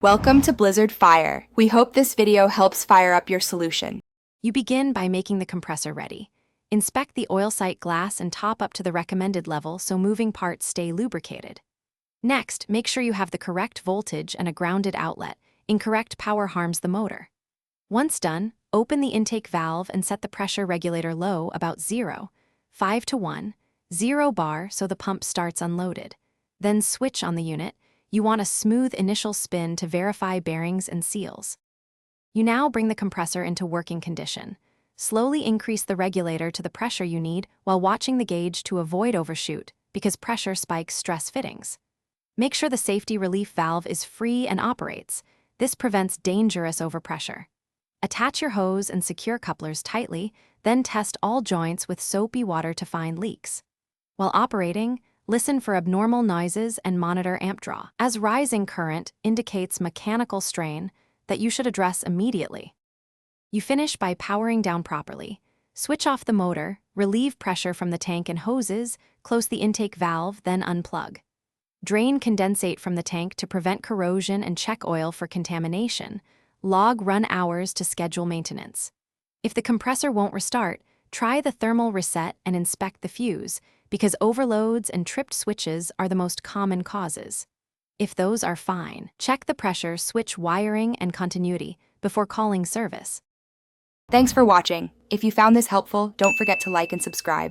Welcome to Blizzard Fire. We hope this video helps fire up your solution. You begin by making the compressor ready. Inspect the oil sight glass and top up to the recommended level so moving parts stay lubricated. Next, make sure you have the correct voltage and a grounded outlet. Incorrect power harms the motor. Once done, open the intake valve and set the pressure regulator low, about 0, 5 to 1, 0 bar so the pump starts unloaded. Then switch on the unit. You want a smooth initial spin to verify bearings and seals. You now bring the compressor into working condition. Slowly increase the regulator to the pressure you need while watching the gauge to avoid overshoot, because pressure spikes stress fittings. Make sure the safety relief valve is free and operates. This prevents dangerous overpressure. Attach your hose and secure couplers tightly, then test all joints with soapy water to find leaks. While operating, listen for abnormal noises and monitor amp draw, as rising current indicates mechanical strain that you should address immediately. You finish by powering down properly. Switch off the motor, relieve pressure from the tank and hoses, close the intake valve, then unplug. Drain condensate from the tank to prevent corrosion and check oil for contamination. Log run hours to schedule maintenance. If the compressor won't restart, try the thermal reset and inspect the fuse, because overloads and tripped switches are the most common causes. If those are fine, check the pressure, switch wiring, and continuity before calling service. Thanks for watching. If you found this helpful, don't forget to like and subscribe.